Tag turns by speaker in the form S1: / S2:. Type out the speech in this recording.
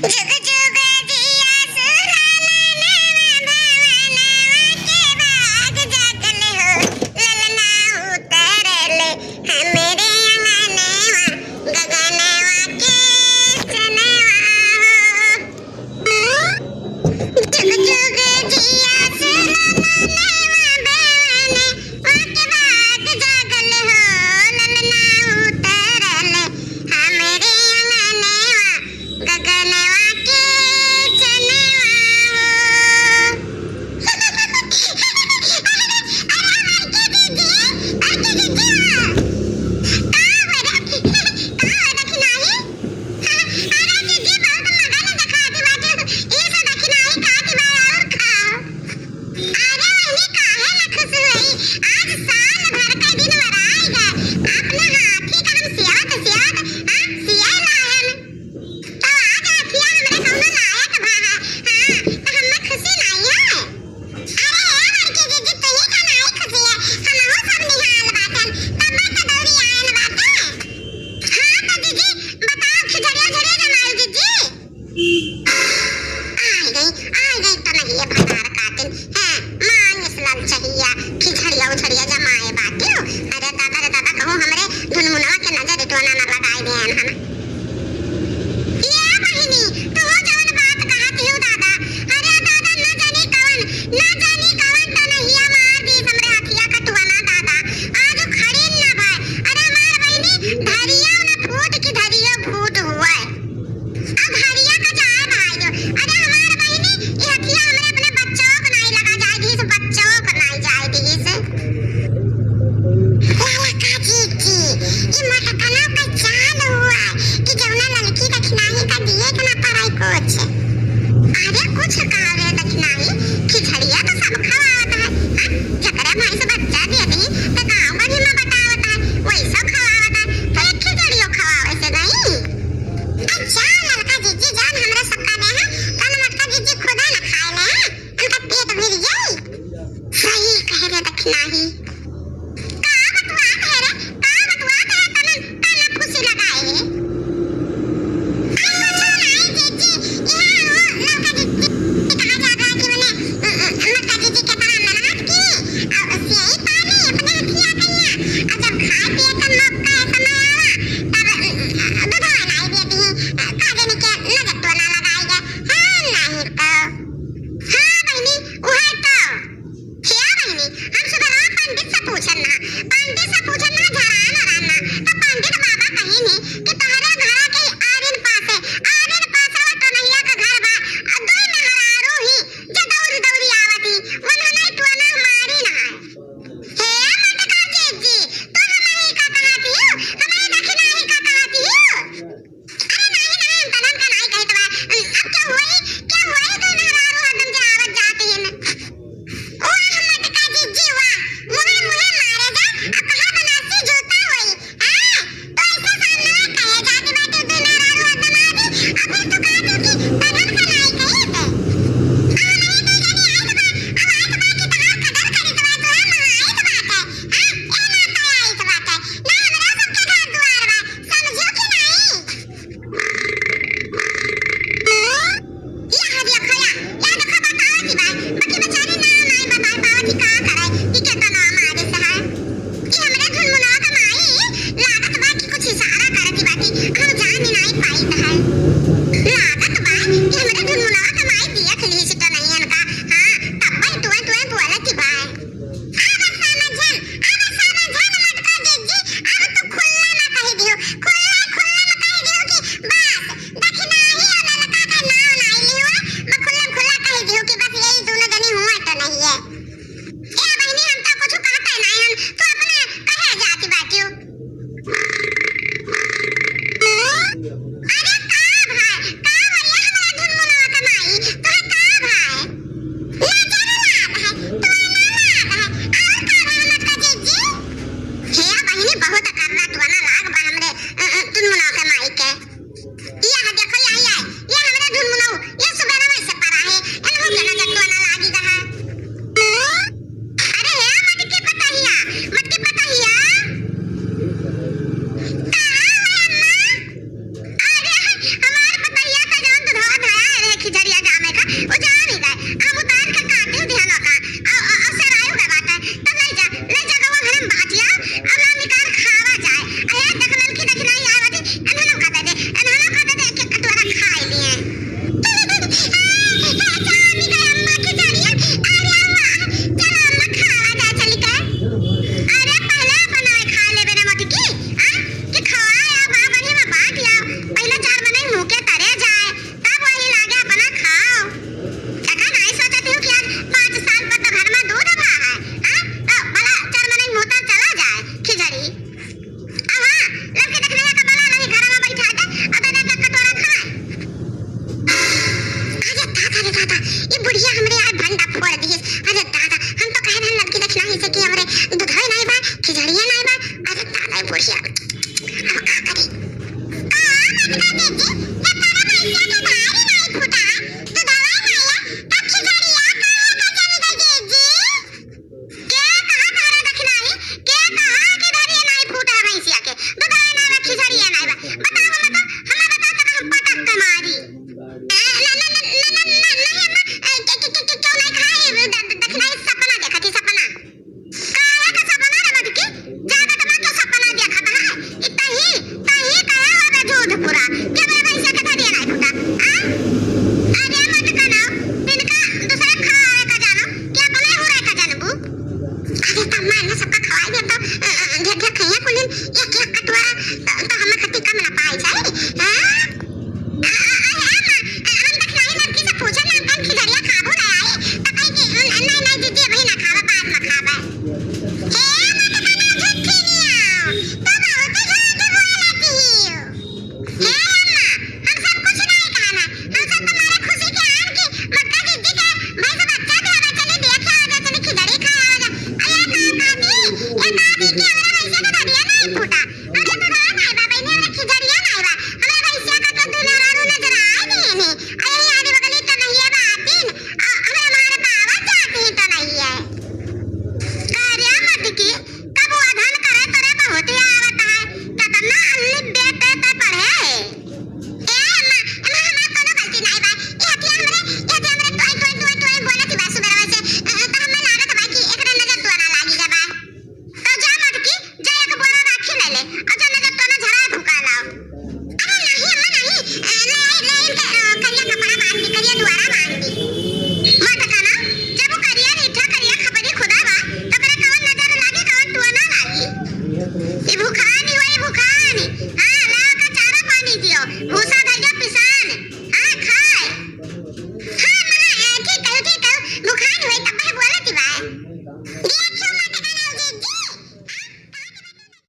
S1: जुग जुग जिया सुहाना भवनवा के बाग जागल हो ललना उतरले हमरे अंगनवा गगनवा के चनवा हो जुग जुग जिया सुहाना भवनवा के बाग जागल हो ललना उतरले हमरे अंगनवा गगनवा के चनवा खिचड़िया जमाए बाटे अरे दादा कहूँ हमरे धुनमुनवा के नजर इटवाना ना लगाई देन हन ये बहिनी तू जवन बात कहत हियो दादा अरे दादा न जानी कवन त नहिया मार दी हमरे हथिया कटवाना दादा आज खड़ी न भाई अरे मार बहिनी धरिया न फूट की धरिया फूट हुआ है अब हरिया का जाए भाई जो अरे हमार बहिनी ये हथिया हमरे अपने बच्चों को नहीं लगा जाए दी से बच्चों को नहीं जाए दी से लाला काजी की ये मोटा कना पहचान हुआ कि जवना लड़की दक्षिणाही का दिए के ना पराई कुछ अरे कुछ कावे दक्षिणाही खिचड़िया तो सब खवावत है जकरा भाई से बच्चा दे दी तो गांव का भी में बतावत है वैसा खवावत है तो एक खिचड़ियो खवावे से नहीं अच्छा लड़का जीजी जान हमरा सबका दे है तन मटका जीजी खुदा न खाए ले उनका पेट भर जाए सही कह रे दक्षिणाही फूटा अरे मत कनो तिनका दूसरा खाए का जानो कि अपने हो रहा का जानबू अरे तम्मा ना सबका खवाई दे तो ढेर ढेर खैया कुलिन एक एक कटवा तो हम खट्टी कम ना पाई जाए हां हम देखलाई लड़की से पूछा ना कन खिचड़िया खाबो ना आई तो कहि कि नहीं नहीं दीदी अभी ना खावा बाद में खावा हे मत कनो झूठी नहीं आओ तो बहुत झूठ बोलती हो हे अम्मा हम सब कुछ नहीं कहना हम सब तुम्हारे खुशी के आन की मक्का दीदी के भाई से बच्चा भी आवा चले देखे आ जा चले खिचड़ी खा आ जा अरे दादी की हमरा वैसे तो दरिया नहीं फूटा अरे बुढ़ा नहीं बाबा ने हमरा खिचड़िया नहीं बा हमरा वैसे का तो दुलारू नजर आए नहीं ने अरे आदि बगली तो नहीं है बातिन हमें हमारे पावा जाती तो नहीं है कार्या मत की कब अधन करे तोरे बहुत ही आवत है ततना अल्ली बेटे पे पढ़े ए अम्मा हमार कोनो गलती नहीं बा ये हतिया हमरे टोय बोलत बा सुबह वैसे तो हमें लागत बा कि एकरे नजर तो ना लागी जा बा तो जा मत की जा एक बोरा राखी ले ले और जो नजर तो ना झरा फुका लाओ अरे नहीं अम्मा नहीं ले करिया कपड़ा बांध दी करिया द्वारा बांध दी